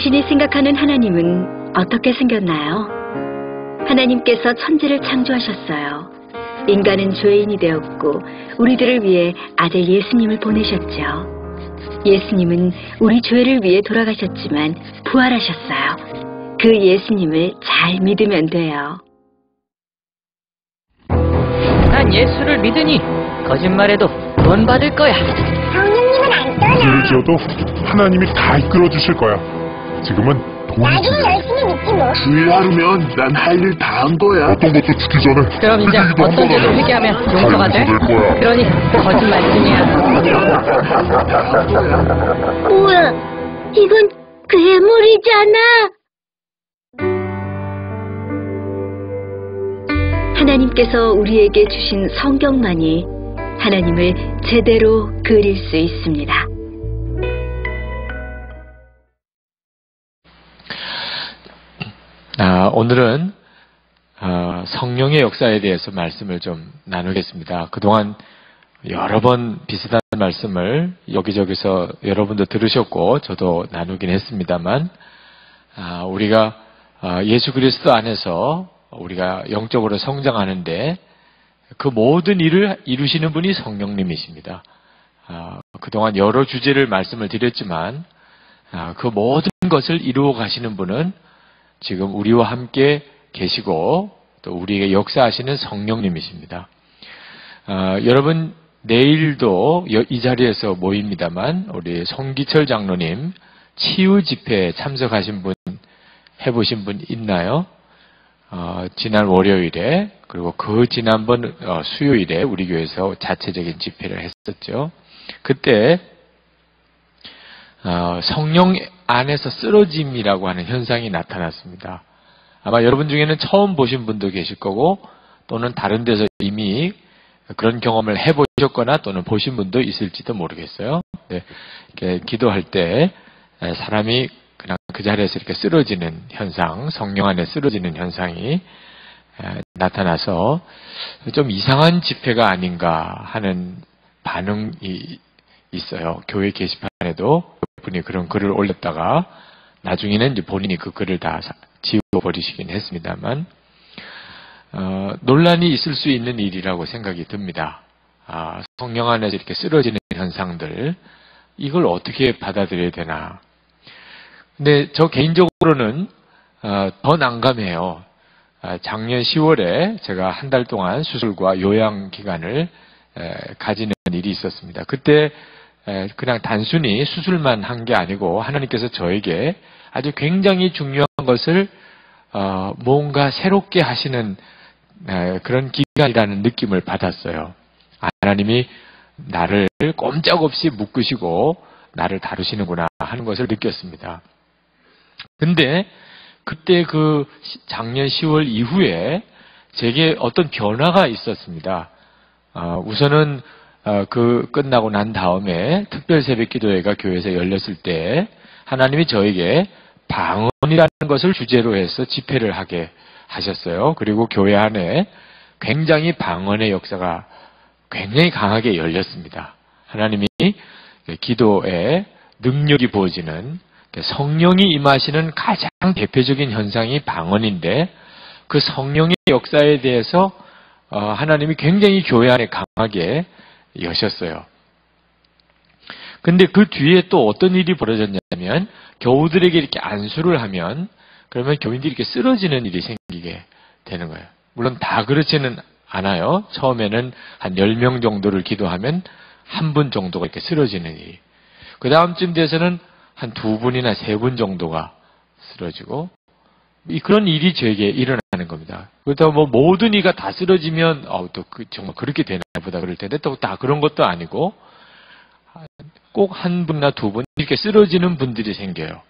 당신이 생각하는 하나님은 어떻게 생겼나요? 하나님께서 천지를 창조하셨어요. 인간은 죄인이 되었고 우리들을 위해 아들 예수님을 보내셨죠. 예수님은 우리 죄를 위해 돌아가셨지만 부활하셨어요. 그 예수님을 잘 믿으면 돼요. 난 예수를 믿으니 거짓말해도 구원받을 거야. 성령님은 안 떠나. 죄를 지어도 하나님이 다 이끌어 주실 거야. 지금은 돈이 나도 중요해. 열심히 믿지 뭐. 주일 하루면 난 할 일 다 한 거야. 어떤 것도 죽기 전에 그럼 이제 회개기도 어떤 죄를 한번 회개하면 하라. 용서가 돼? 될 거야. 그러니 거짓말뿐이야. 뭐야? 이건 괴물이잖아. 하나님께서 우리에게 주신 성경만이 하나님을 제대로 그릴 수 있습니다. 오늘은 성령의 역사에 대해서 말씀을 좀 나누겠습니다. 그동안 여러 번 비슷한 말씀을 여기저기서 여러분도 들으셨고 저도 나누긴 했습니다만 우리가 예수 그리스도 안에서 우리가 영적으로 성장하는데 그 모든 일을 이루시는 분이 성령님이십니다. 그동안 여러 주제를 말씀을 드렸지만 그 모든 것을 이루어 가시는 분은 지금 우리와 함께 계시고 또 우리에게 역사하시는 성령님이십니다. 여러분 내일도 이 자리에서 모입니다만 우리 송기철 장로님 치유 집회에 참석하신 분 해보신 분 있나요? 지난 월요일에 그리고 그 지난번 수요일에 우리 교회에서 자체적인 집회를 했었죠. 그때 성령 안에서 쓰러짐이라고 하는 현상이 나타났습니다. 아마 여러분 중에는 처음 보신 분도 계실 거고 또는 다른 데서 이미 그런 경험을 해보셨거나 또는 보신 분도 있을지도 모르겠어요. 네, 이렇게 기도할 때 사람이 그냥 그 자리에서 이렇게 쓰러지는 현상, 성령 안에 쓰러지는 현상이 나타나서 좀 이상한 집회가 아닌가 하는 반응이 있어요. 교회 게시판에도 분이 그런 글을 올렸다가 나중에는 이제 본인이 그 글을 다 지워버리시긴 했습니다만 논란이 있을 수 있는 일이라고 생각이 듭니다. 성령 안에서 이렇게 쓰러지는 현상들 이걸 어떻게 받아들여야 되나. 근데 저 개인적으로는 더 난감해요. 작년 10월에 제가 한 달 동안 수술과 요양 기간을 가지는 일이 있었습니다. 그때 그냥 단순히 수술만 한 게 아니고 하나님께서 저에게 아주 굉장히 중요한 것을 뭔가 새롭게 하시는 그런 기간이라는 느낌을 받았어요. 하나님이 나를 꼼짝없이 묶으시고 나를 다루시는구나 하는 것을 느꼈습니다. 근데 그때 그 작년 10월 이후에 제게 어떤 변화가 있었습니다. 우선은 그 끝나고 난 다음에 특별 새벽 기도회가 교회에서 열렸을 때 하나님이 저에게 방언이라는 것을 주제로 해서 집회를 하게 하셨어요. 그리고 교회 안에 굉장히 방언의 역사가 굉장히 강하게 열렸습니다. 하나님이 기도에 능력이 부어지는 성령이 임하시는 가장 대표적인 현상이 방언인데 그 성령의 역사에 대해서 하나님이 굉장히 교회 안에 강하게 여셨어요. 근데 그 뒤에 또 어떤 일이 벌어졌냐면 교우들에게 이렇게 안수를 하면 그러면 교인들이 이렇게 쓰러지는 일이 생기게 되는 거예요. 물론 다 그렇지는 않아요. 처음에는 한 10명 정도를 기도하면 한 분 정도가 이렇게 쓰러지는 일이. 그 다음쯤 돼서는 한 2분이나 3분 정도가 쓰러지고 그런 일이 저에게 일어나는 겁니다. 그렇다고 뭐 모든 이가 다 쓰러지면 또 정말 그렇게 되나 보다 그럴 텐데 또 다 그런 것도 아니고 꼭 한 분이나 2분 이렇게 쓰러지는 분들이 생겨요.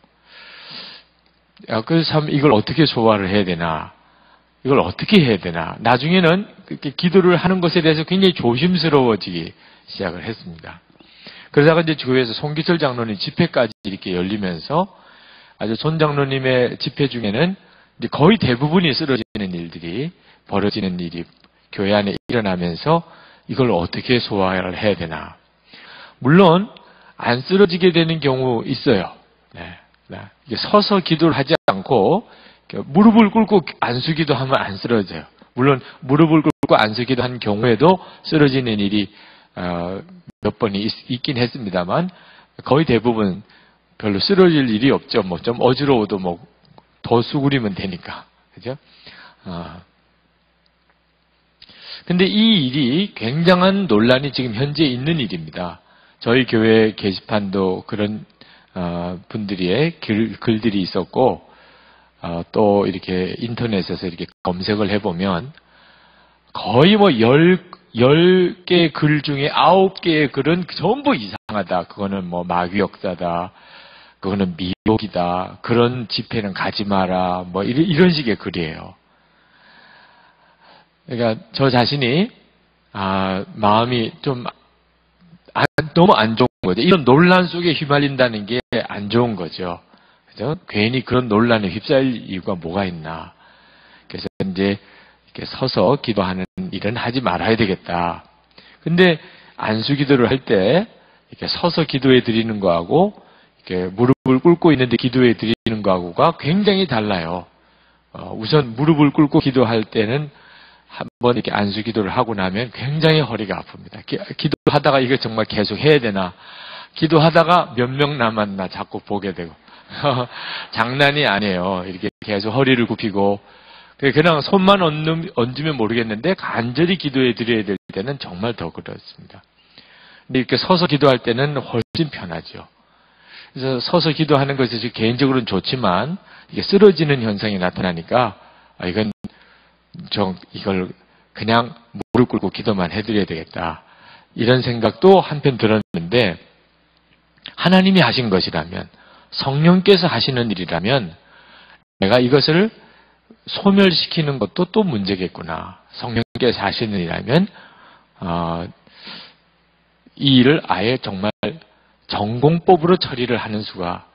그래서 참 이걸 어떻게 소화를 해야 되나 이걸 어떻게 해야 되나 나중에는 그렇게 기도를 하는 것에 대해서 굉장히 조심스러워지기 시작을 했습니다. 그러다가 이제 교회에서 송기철 장로님 집회까지 이렇게 열리면서 아주 손 장로님의 집회 중에는 이제 거의 대부분이 쓰러지는 일들이 벌어지는 일이 교회 안에 일어나면서 이걸 어떻게 소화를 해야 되나. 물론 안 쓰러지게 되는 경우 있어요. 네. 이게 서서 기도를 하지 않고 무릎을 꿇고 안수기도 하면 안 쓰러져요. 물론 무릎을 꿇고 안수기도 한 경우에도 쓰러지는 일이 몇 번이 있긴 했습니다만 거의 대부분 별로 쓰러질 일이 없죠. 뭐 좀 어지러워도 뭐 더 수그리면 되니까. 그죠? 근데 이 일이 굉장한 논란이 지금 현재 있는 일입니다. 저희 교회 게시판도 그런 분들의 글들이 있었고 또 이렇게 인터넷에서 이렇게 검색을 해보면 거의 뭐 10개의 글 중에 9개의 글은 전부 이상하다. 그거는 뭐 마귀 역사다. 그거는 미혹이다. 그런 집회는 가지 마라. 뭐 이런 식의 글이에요. 그러니까 저 자신이 마음이 좀 너무 안 좋은 거죠. 이런 논란 속에 휘말린다는 게 안 좋은 거죠. 그죠? 괜히 그런 논란에 휩싸일 이유가 뭐가 있나. 그래서 이제 이렇게 서서 기도하는 일은 하지 말아야 되겠다. 근데 안수 기도를 할 때 이렇게 서서 기도해 드리는 거하고 이렇게 무릎을 꿇고 있는데 기도해 드리는 거하고가 굉장히 달라요. 우선 무릎을 꿇고 기도할 때는 한번 이렇게 안수 기도를 하고 나면 굉장히 허리가 아픕니다. 기도하다가 이거 정말 계속 해야 되나? 기도하다가 몇 명 남았나 자꾸 보게 되고. 장난이 아니에요. 이렇게 계속 허리를 굽히고. 그냥 손만 얹으면 모르겠는데 간절히 기도해 드려야 될 때는 정말 더 그렇습니다. 근데 이렇게 서서 기도할 때는 훨씬 편하죠. 그래서 서서 기도하는 것이 개인적으로는 좋지만 이게 쓰러지는 현상이 나타나니까 이걸 그냥 무릎 꿇고 기도만 해드려야 되겠다. 이런 생각도 한편 들었는데 하나님이 하신 것이라면 성령께서 하시는 일이라면 내가 이것을 소멸시키는 것도 또 문제겠구나. 성령께서 하시는 일이라면 이 일을 아예 정말 전공법으로 처리를 하는 수가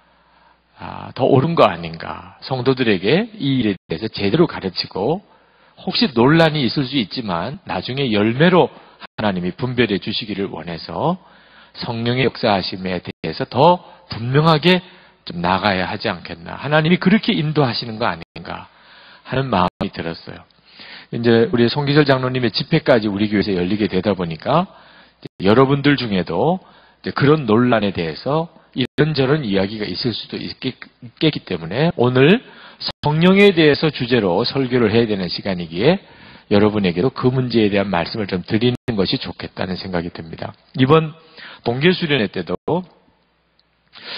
더 옳은 거 아닌가. 성도들에게 이 일에 대해서 제대로 가르치고 혹시 논란이 있을 수 있지만 나중에 열매로 하나님이 분별해 주시기를 원해서 성령의 역사하심에 대해서 더 분명하게 좀 나가야 하지 않겠나. 하나님이 그렇게 인도하시는 거 아닌가 하는 마음이 들었어요. 이제 우리 송기절 장로님의 집회까지 우리 교회에서 열리게 되다 보니까 여러분들 중에도 그런 논란에 대해서 이런저런 이야기가 있을 수도 있겠기 때문에 오늘 성령에 대해서 주제로 설교를 해야 되는 시간이기에 여러분에게도 그 문제에 대한 말씀을 좀 드리는 것이 좋겠다는 생각이 듭니다. 이번 동계수련회 때도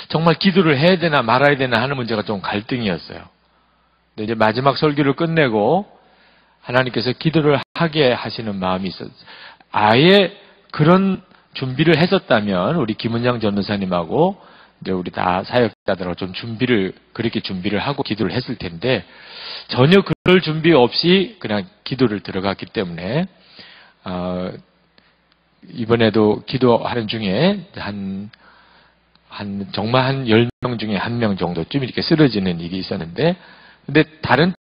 정말 기도를 해야 되나 말아야 되나 하는 문제가 좀 갈등이었어요. 근데 이제 마지막 설교를 끝내고 하나님께서 기도를 하게 하시는 마음이 있었어요. 아예 그런 준비를 했었다면 우리 김은양 전도사님하고 이제 우리 다 사역자들하고 좀 그렇게 준비를 하고 기도를 했을 텐데 전혀 그럴 준비 없이 그냥 기도를 들어갔기 때문에 이번에도 기도하는 중에 정말 한 10명 중에 1명 정도쯤 이렇게 쓰러지는 일이 있었는데 근데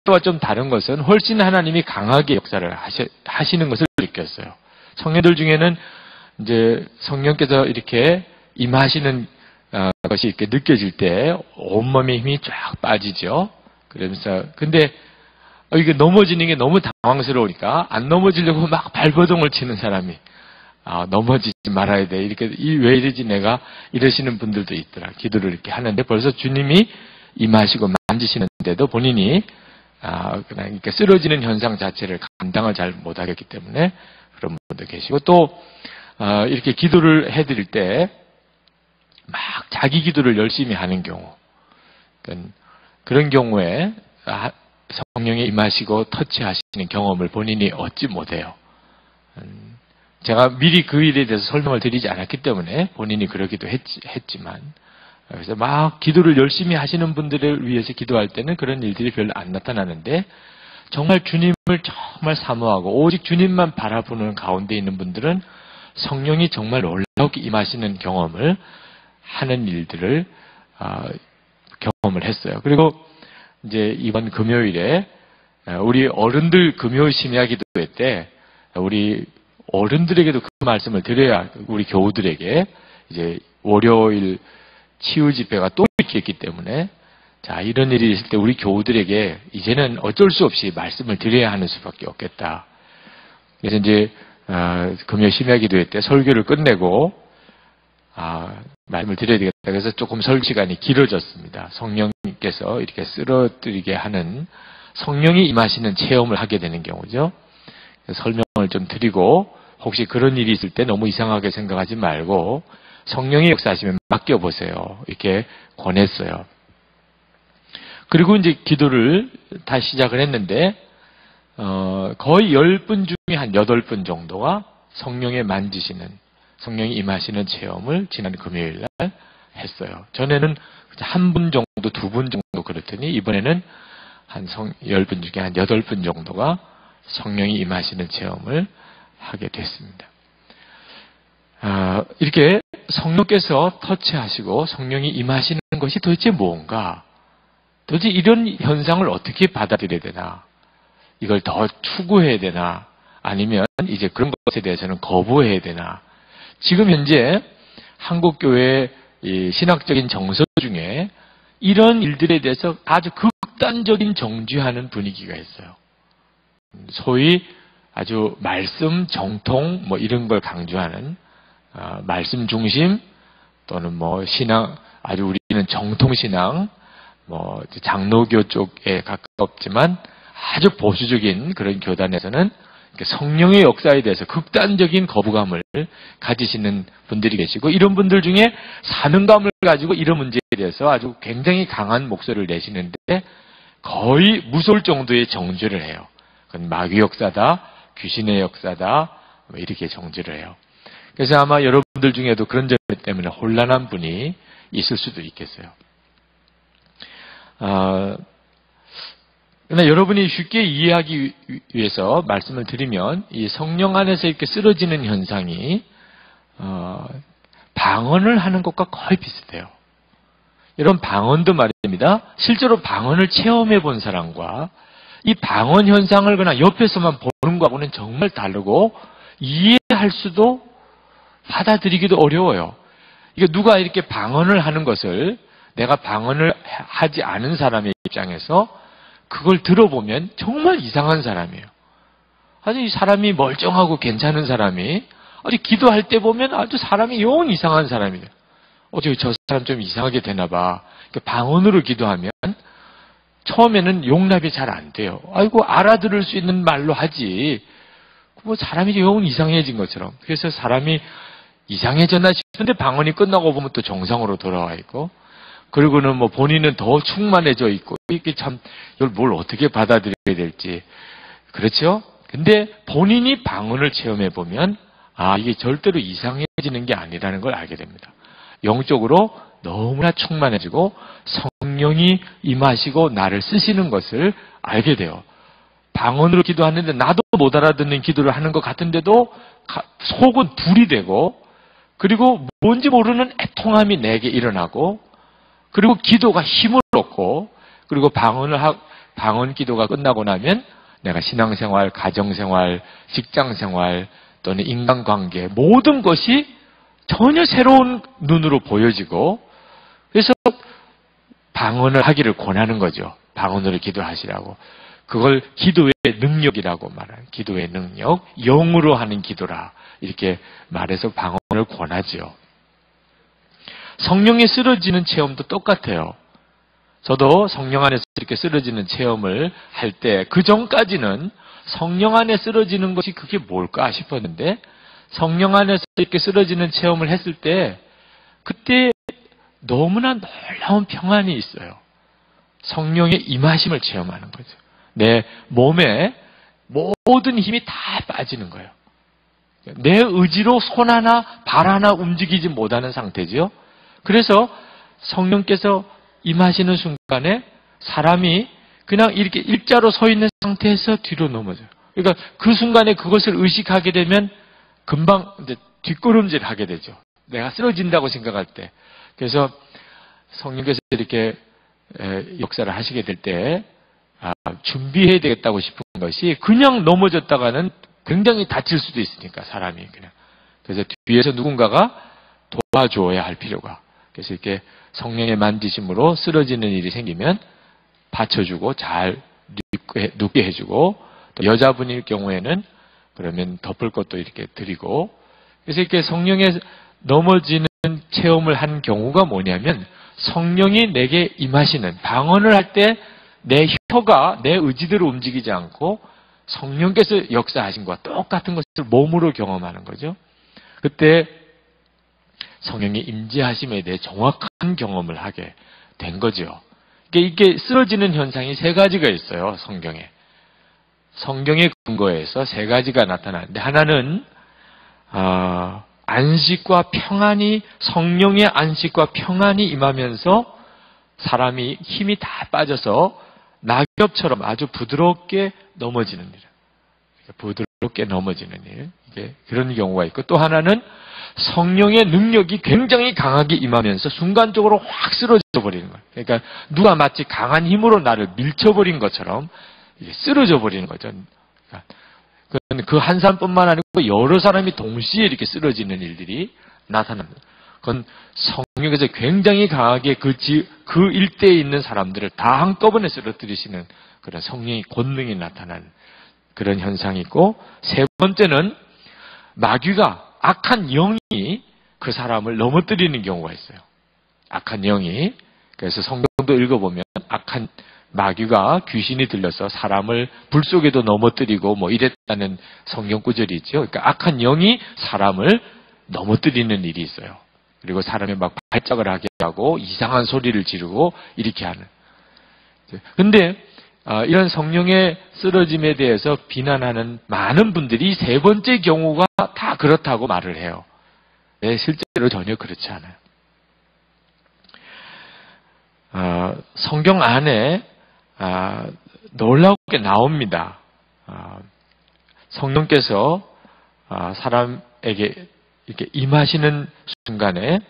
때와 좀 다른 것은 훨씬 하나님이 강하게 역사를 하시는 것을 느꼈어요. 청년들 중에는 이제 성령께서 이렇게 임하시는 것이 이렇게 느껴질 때 온몸의 힘이 쫙 빠지죠. 그러면서 근데 이게 넘어지는 게 너무 당황스러우니까 안 넘어지려고 막 발버둥을 치는 사람이 넘어지지 말아야 돼. 이렇게 왜 이러지 내가 이러시는 분들도 있더라. 기도를 이렇게 하는데 벌써 주님이 임하시고 만지시는데도 본인이 그냥 이렇게 쓰러지는 현상 자체를 감당을 잘 못하겠기 때문에 그런 분도 계시고 또 이렇게 기도를 해드릴 때 막 자기 기도를 열심히 하는 경우 그런 경우에 성령이 임하시고 터치하시는 경험을 본인이 얻지 못해요. 제가 미리 그 일에 대해서 설명을 드리지 않았기 때문에 본인이 그러기도 했지만 그래서 막 기도를 열심히 하시는 분들을 위해서 기도할 때는 그런 일들이 별로 안 나타나는데 정말 주님을 정말 사모하고 오직 주님만 바라보는 가운데 있는 분들은 성령이 정말 놀랍게 임하시는 경험을 하는 일들을 경험을 했어요. 그리고 이제 이번 금요일에 우리 어른들 금요 심야 기도회 때 우리 어른들에게도 그 말씀을 드려야 우리 교우들에게 이제 월요일 치유 집회가 또 이렇게 있기 때문에 자, 이런 일이 있을 때 우리 교우들에게 이제는 어쩔 수 없이 말씀을 드려야 하는 수밖에 없겠다. 그래서 이제 금요 심야 기도회 때 설교를 끝내고 말씀을 드려야 되겠다. 그래서 조금 설 시간이 길어졌습니다. 성령님께서 이렇게 쓰러뜨리게 하는 성령이 임하시는 체험을 하게 되는 경우죠. 설명을 좀 드리고 혹시 그런 일이 있을 때 너무 이상하게 생각하지 말고 성령이 역사하시면 맡겨보세요. 이렇게 권했어요. 그리고 이제 기도를 다시 시작을 했는데 거의 10분 중에 한 8분 정도가 성령의 만지시는, 성령이 임하시는 체험을 지난 금요일 날 했어요. 전에는 한 분 정도, 2분 정도 그렇더니 이번에는 한 10분 중에 한 8분 정도가 성령이 임하시는 체험을 하게 됐습니다. 이렇게 성령께서 터치하시고 성령이 임하시는 것이 도대체 뭔가? 도대체 이런 현상을 어떻게 받아들여야 되나? 이걸 더 추구해야 되나? 아니면 이제 그런 것에 대해서는 거부해야 되나? 지금 현재 한국교회 신학적인 정서 중에 이런 일들에 대해서 아주 극단적인 정죄하는 분위기가 있어요. 소위 아주 말씀 정통 뭐 이런 걸 강조하는 말씀 중심 또는 뭐 신앙, 아주 우리는 정통 신앙, 뭐 장로교 쪽에 가깝지만 아주 보수적인 그런 교단에서는 성령의 역사에 대해서 극단적인 거부감을 가지시는 분들이 계시고, 이런 분들 중에 사명감을 가지고 이런 문제에 대해서 아주 굉장히 강한 목소리를 내시는데 거의 무서울 정도의 정죄를 해요. 그건 마귀 역사다, 귀신의 역사다, 뭐 이렇게 정죄를 해요. 그래서 아마 여러분들 중에도 그런 점 때문에 혼란한 분이 있을 수도 있겠어요. 그러나 여러분이 쉽게 이해하기 위해서 말씀을 드리면, 이 성령 안에서 이렇게 쓰러지는 현상이 방언을 하는 것과 거의 비슷해요. 여러분, 방언도 말입니다. 실제로 방언을 체험해 본 사람과 이 방언 현상을 그냥 옆에서만 보는 것하고는 정말 다르고 이해할 수도 받아들이기도 어려워요. 이게 누가 이렇게 방언을 하는 것을 내가 방언을 하지 않은 사람의 입장에서 그걸 들어보면 정말 이상한 사람이에요. 아주 이 사람이 멀쩡하고 괜찮은 사람이 아주 기도할 때 보면 아주 사람이 영 이상한 사람이에요. 어떻게 저 사람 좀 이상하게 되나 봐. 그러니까 방언으로 기도하면 처음에는 용납이 잘 안 돼요. 아이고, 알아들을 수 있는 말로 하지. 뭐 사람이 영 이상해진 것처럼. 그래서 사람이 이상해졌나 싶은데 방언이 끝나고 보면 또 정상으로 돌아와 있고, 그리고는 뭐 본인은 더 충만해져 있고, 이게 참 이걸 뭘 어떻게 받아들여야 될지. 그렇죠? 근데 본인이 방언을 체험해 보면 이게 절대로 이상해지는 게 아니라는 걸 알게 됩니다. 영적으로 너무나 충만해지고 성령이 임하시고 나를 쓰시는 것을 알게 돼요. 방언으로 기도하는데 나도 못 알아듣는 기도를 하는 것 같은데도 속은 불이 되고, 그리고 뭔지 모르는 애통함이 내게 일어나고, 그리고 기도가 힘을 얻고, 그리고 방언 기도가 끝나고 나면 내가 신앙생활, 가정생활, 직장생활 또는 인간관계 모든 것이 전혀 새로운 눈으로 보여지고, 그래서 방언을 하기를 권하는 거죠. 방언으로 기도하시라고. 그걸 기도의 능력이라고 말하는, 기도의 능력, 영으로 하는 기도라 이렇게 말해서 방언을 권하죠. 성령에 쓰러지는 체험도 똑같아요. 저도 성령 안에서 이렇게 쓰러지는 체험을 할 때 그 전까지는 성령 안에 쓰러지는 것이 그게 뭘까 싶었는데, 성령 안에서 이렇게 쓰러지는 체험을 했을 때 그때 너무나 놀라운 평안이 있어요. 성령의 임하심을 체험하는 거죠. 내 몸에 모든 힘이 다 빠지는 거예요. 내 의지로 손 하나 발 하나 움직이지 못하는 상태죠. 그래서 성령께서 임하시는 순간에 사람이 그냥 이렇게 일자로 서 있는 상태에서 뒤로 넘어져요. 그러니까 그 순간에 그것을 의식하게 되면 금방 이제 뒷걸음질 하게 되죠. 내가 쓰러진다고 생각할 때. 그래서 성령께서 이렇게 역사를 하시게 될 때 준비해야 되겠다고 싶은 것이, 그냥 넘어졌다가는 굉장히 다칠 수도 있으니까 사람이 그냥. 그래서 뒤에서 누군가가 도와줘야 할 필요가. 그래서 이렇게 성령의 만지심으로 쓰러지는 일이 생기면 받쳐주고 잘 눕게 해주고, 또 여자분일 경우에는 그러면 덮을 것도 이렇게 드리고, 그래서 이렇게 성령에 넘어지는 체험을 한 경우가 뭐냐면, 성령이 내게 임하시는, 방언을 할 때 내 혀가 내 의지대로 움직이지 않고 성령께서 역사하신 것과 똑같은 것을 몸으로 경험하는 거죠. 그때 성령의 임재하심에 대해 정확한 경험을 하게 된 거죠. 이게 쓰러지는 현상이 세 가지가 있어요, 성경에. 성경의 근거에서 세 가지가 나타나는데, 하나는 안식과 평안이, 성령의 안식과 평안이 임하면서 사람이 힘이 다 빠져서 낙엽처럼 아주 부드럽게 넘어지는 일. 부드럽게 넘어지는 일. 이게 그런 경우가 있고, 또 하나는 성령의 능력이 굉장히 강하게 임하면서 순간적으로 확 쓰러져 버리는 거예요. 그러니까 누가 마치 강한 힘으로 나를 밀쳐버린 것처럼 이게 쓰러져 버리는 거죠. 그 한 사람뿐만 아니고 여러 사람이 동시에 이렇게 쓰러지는 일들이 나타납니다. 그건 성령께서 굉장히 강하게 그 일대에 있는 사람들을 다 한꺼번에 쓰러뜨리시는 그런 성령의 권능이 나타나는 그런 현상이 있고, 세 번째는 마귀가, 악한 영이 그 사람을 넘어뜨리는 경우가 있어요. 악한 영이. 그래서 성경도 읽어보면 악한 마귀가, 귀신이 들려서 사람을 불 속에도 넘어뜨리고 뭐 이랬다는 성경 구절이 있죠. 그러니까 악한 영이 사람을 넘어뜨리는 일이 있어요. 그리고 사람이 막 발작을 하게 하고 이상한 소리를 지르고 이렇게 하는. 근데 이런 성령의 쓰러짐에 대해서 비난하는 많은 분들이 세 번째 경우가 다 그렇다고 말을 해요. 네, 실제로 전혀 그렇지 않아요. 성경 안에 놀랍게 나옵니다. 성령께서 사람에게 이렇게 임하시는 순간에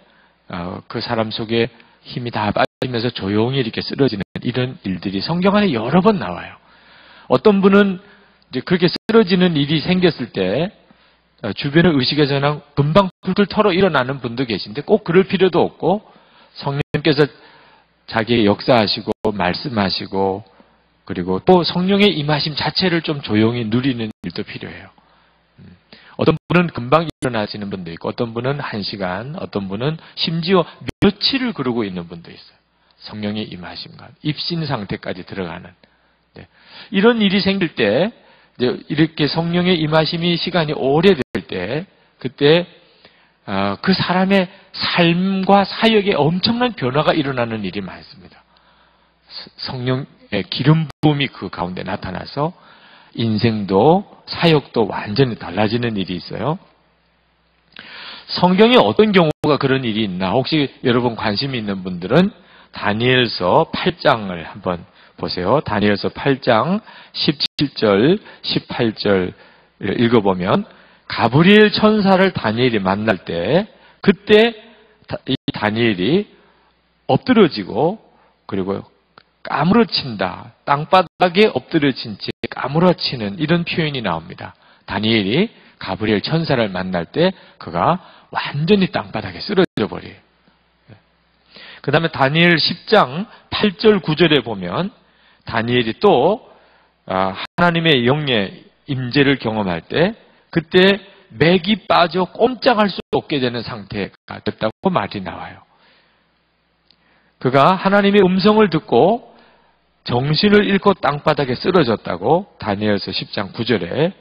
그 사람 속에 힘이 다 빠지면서 조용히 이렇게 쓰러지는 이런 일들이 성경 안에 여러 번 나와요. 어떤 분은 이제 그렇게 쓰러지는 일이 생겼을 때 주변의 의식에서는 금방 툴툴 털어 일어나는 분도 계신데 꼭 그럴 필요도 없고, 성령께서 자기의 역사하시고 말씀하시고, 그리고 또 성령의 임하심 자체를 좀 조용히 누리는 일도 필요해요. 어떤 분은 금방 일어나시는 분도 있고, 어떤 분은 1시간, 어떤 분은 심지어 며칠을 그러고 있는 분도 있어요. 성령의 임하심과 입신 상태까지 들어가는. 네. 이런 일이 생길 때, 이렇게 성령의 임하심이 시간이 오래될 때, 그때 그 사람의 삶과 사역에 엄청난 변화가 일어나는 일이 많습니다. 성령의 기름 부음이 그 가운데 나타나서 인생도 사역도 완전히 달라지는 일이 있어요. 성경에 어떤 경우가 그런 일이 있나, 혹시 여러분 관심이 있는 분들은 다니엘서 8장을 한번 보세요. 다니엘서 8장 17절, 18절 읽어보면, 가브리엘 천사를 다니엘이 만날 때, 그때 이 다니엘이 엎드러지고, 그리고 까무러친다. 땅바닥에 엎드러진 채 까무러치는 이런 표현이 나옵니다. 다니엘이 가브리엘 천사를 만날 때 그가 완전히 땅바닥에 쓰러져 버려요. 그 다음에 다니엘 10장 8절 9절에 보면 다니엘이 또 하나님의 영의 임재를 경험할 때 그때 맥이 빠져 꼼짝할 수 없게 되는 상태가 됐다고 말이 나와요. 그가 하나님의 음성을 듣고 정신을 잃고 땅바닥에 쓰러졌다고 다니엘서 10장 9절에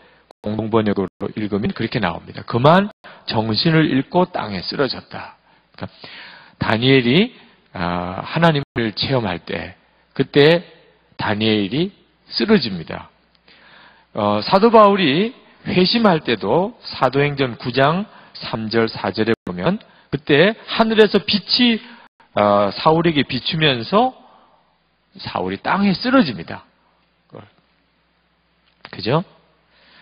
공동번역으로 읽으면 그렇게 나옵니다. 그만 정신을 잃고 땅에 쓰러졌다. 그러니까 다니엘이 하나님을 체험할 때 그때 다니엘이 쓰러집니다. 사도 바울이 회심할 때도 사도행전 9장 3절 4절에 보면 그때 하늘에서 빛이 사울에게 비추면서 사울이 땅에 쓰러집니다. 그죠?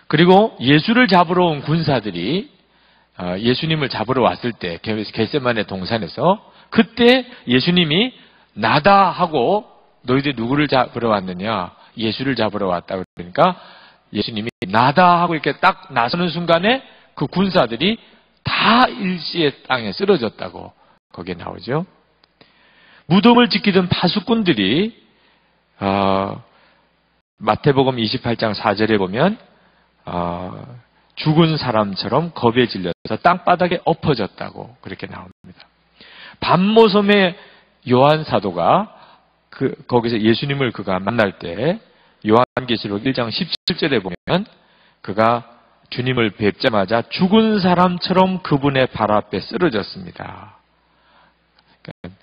그리고 예수를 잡으러 온 군사들이 예수님을 잡으러 왔을 때 겟세마네 동산에서 그때 예수님이 나다 하고 너희들 누구를 잡으러 왔느냐? 예수를 잡으러 왔다 그러니까 예수님이 나다 하고 이렇게 딱 나서는 순간에 그 군사들이 다 일시에 땅에 쓰러졌다고 거기에 나오죠. 무덤을 지키던 파수꾼들이 마태복음 28장 4절에 보면 죽은 사람처럼 겁에 질려서 땅바닥에 엎어졌다고 그렇게 나옵니다. 밤모섬에 요한 사도가 거기서 예수님을 그가 만날 때 요한계시록 1장 17절에 보면 그가 주님을 뵙자마자 죽은 사람처럼 그분의 발 앞에 쓰러졌습니다. 그러니까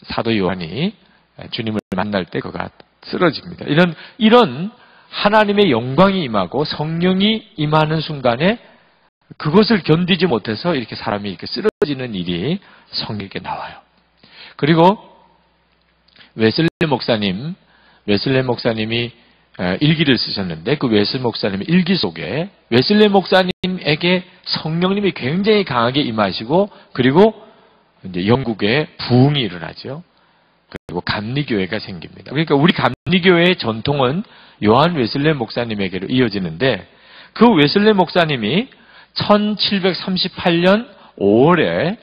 사도 요한이 주님을 만날 때 그가 쓰러집니다. 이런 하나님의 영광이 임하고 성령이 임하는 순간에 그것을 견디지 못해서 이렇게 사람이 이렇게 쓰러지는 일이 성경에 나와요. 그리고 웨슬레 목사님이 일기를 쓰셨는데 그 웨슬레 목사님의 일기 속에 웨슬레 목사님에게 성령님이 굉장히 강하게 임하시고 그리고 이제 영국에 부흥이 일어나죠. 그리고 감리교회가 생깁니다. 그러니까 우리 감리교회의 전통은 요한 웨슬레 목사님에게로 이어지는데 그 웨슬레 목사님이 1738년 5월에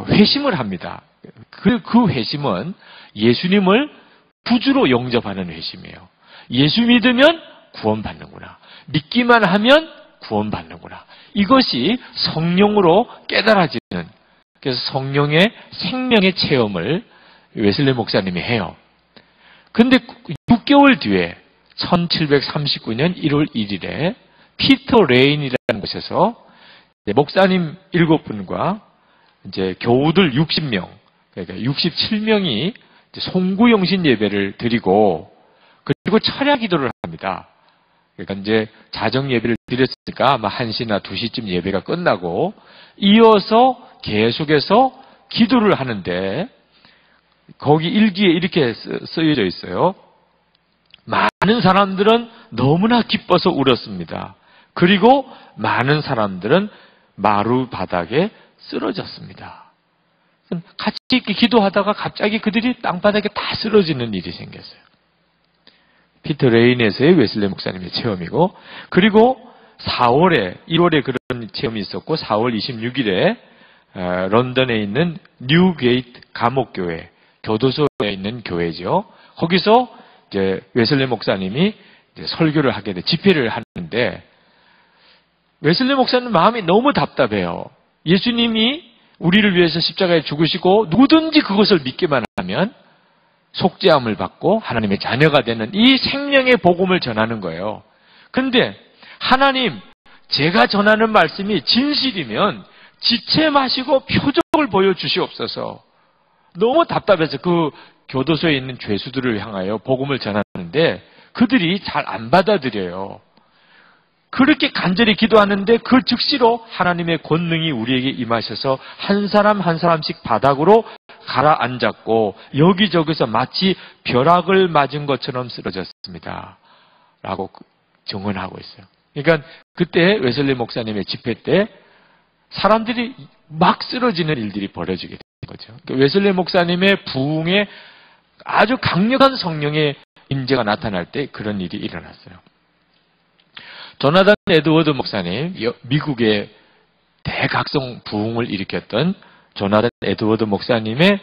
회심을 합니다. 그 회심은 예수님을 구주로 영접하는 회심이에요. 예수 믿으면 구원받는구나. 믿기만 하면 구원받는구나. 이것이 성령으로 깨달아지는, 그래서 성령의 생명의 체험을 웨슬레 목사님이 해요. 근데 6개월 뒤에 1739년 1월 1일에 피터 레인이라는 곳에서 목사님 7분과 이제 교우들 60명, 그러니까 67명이 송구영신 예배를 드리고 그리고 철야 기도를 합니다. 그러니까 이제 자정 예배를 드렸으니까 아마 1시나 2시쯤 예배가 끝나고 이어서 계속해서 기도를 하는데 거기 일기에 이렇게 쓰여져 있어요. 많은 사람들은 너무나 기뻐서 울었습니다. 그리고 많은 사람들은 마루 바닥에 쓰러졌습니다. 같이 이렇게 기도하다가 갑자기 그들이 땅바닥에 다 쓰러지는 일이 생겼어요. 피터 레인에서의 웨슬레 목사님의 체험이고, 그리고 1월에 그런 체험이 있었고 4월 26일에 런던에 있는 뉴게이트 감옥교회, 교도소에 있는 교회죠. 거기서 이제 웨슬레 목사님이 이제 설교를 하게 돼, 집회를 하는데 웨슬레 목사님 마음이 너무 답답해요. 예수님이 우리를 위해서 십자가에 죽으시고 누구든지 그것을 믿기만 하면 속죄함을 받고 하나님의 자녀가 되는 이 생명의 복음을 전하는 거예요. 근데 하나님, 제가 전하는 말씀이 진실이면 지체 마시고 표적을 보여주시옵소서. 너무 답답해서 그 교도소에 있는 죄수들을 향하여 복음을 전하는데 그들이 잘 안 받아들여요. 그렇게 간절히 기도하는데 그 즉시로 하나님의 권능이 우리에게 임하셔서 한 사람 한 사람씩 바닥으로 가라앉았고 여기저기서 마치 벼락을 맞은 것처럼 쓰러졌습니다. 라고 증언하고 있어요. 그러니까 그때 웨슬리 목사님의 집회 때 사람들이 막 쓰러지는 일들이 벌어지게 된 거죠. 그러니까 웨슬리 목사님의 부흥에 아주 강력한 성령의 임재가 나타날 때 그런 일이 일어났어요. 조나단 에드워드 목사님, 미국의 대각성 부흥을 일으켰던 조나단 에드워드 목사님의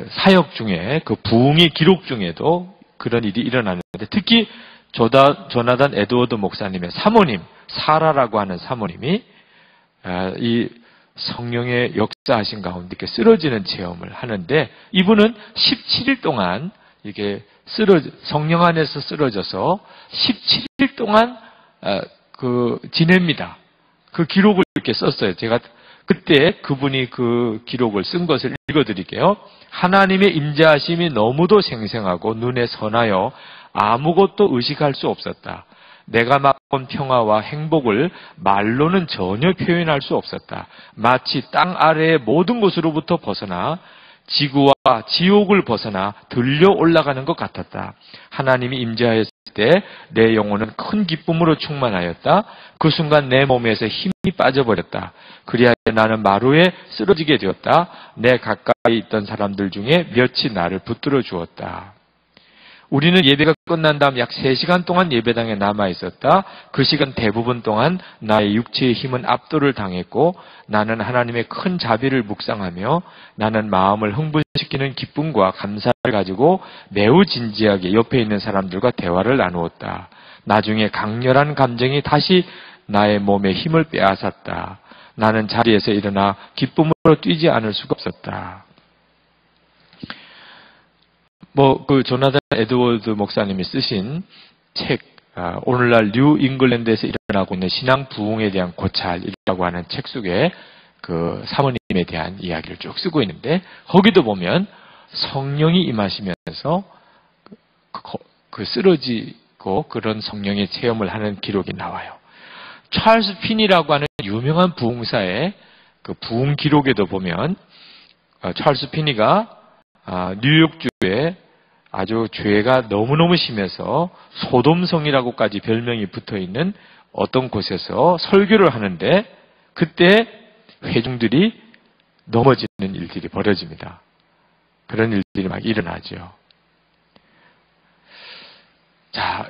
사역 중에 그 부흥의 기록 중에도 그런 일이 일어났는데 특히 조나단 에드워드 목사님의 사모님, 사라라고 하는 사모님이 이 성령의 역사하신 가운데 이렇게 쓰러지는 체험을 하는데 이분은 17일 동안 이렇게 성령 안에서 쓰러져서 17일 동안 지냅니다. 그 기록을 이렇게 썼어요. 제가 그때 그분이 그 기록을 쓴 것을 읽어드릴게요. 하나님의 임재하심이 너무도 생생하고 눈에 선하여 아무것도 의식할 수 없었다. 내가 맛본 평화와 행복을 말로는 전혀 표현할 수 없었다. 마치 땅 아래의 모든 곳으로부터 벗어나 지구와 지옥을 벗어나 들려 올라가는 것 같았다. 하나님이 임재하였을 때 내 영혼은 큰 기쁨으로 충만하였다. 그 순간 내 몸에서 힘이 빠져버렸다. 그리하여 나는 마루에 쓰러지게 되었다. 내 가까이 있던 사람들 중에 몇이 나를 붙들어 주었다. 우리는 예배가 끝난 다음 약 3시간 동안 예배당에 남아 있었다. 그 시간 대부분 동안 나의 육체의 힘은 압도를 당했고 나는 하나님의 큰 자비를 묵상하며 나는 마음을 흥분시키는 기쁨과 감사를 가지고 매우 진지하게 옆에 있는 사람들과 대화를 나누었다. 나중에 강렬한 감정이 다시 나의 몸에 힘을 빼앗았다. 나는 자리에서 일어나 기쁨으로 뛰지 않을 수가 없었다. 조나단 에드워드 목사님이 쓰신 책, 오늘날 뉴 잉글랜드에서 일어나고 있는 신앙 부흥에 대한 고찰이라고 하는 책 속에 그 사모님에 대한 이야기를 쭉 쓰고 있는데, 거기도 보면 성령이 임하시면서 쓰러지고 그런 성령의 체험을 하는 기록이 나와요. 찰스 핀이라고 하는 유명한 부흥사의 그 부흥 기록에도 보면, 찰스 핀이가 뉴욕주에 아주 죄가 너무너무 심해서 소돔성이라고까지 별명이 붙어있는 어떤 곳에서 설교를 하는데, 그때 회중들이 넘어지는 일들이 벌어집니다. 그런 일들이 막 일어나죠. 자,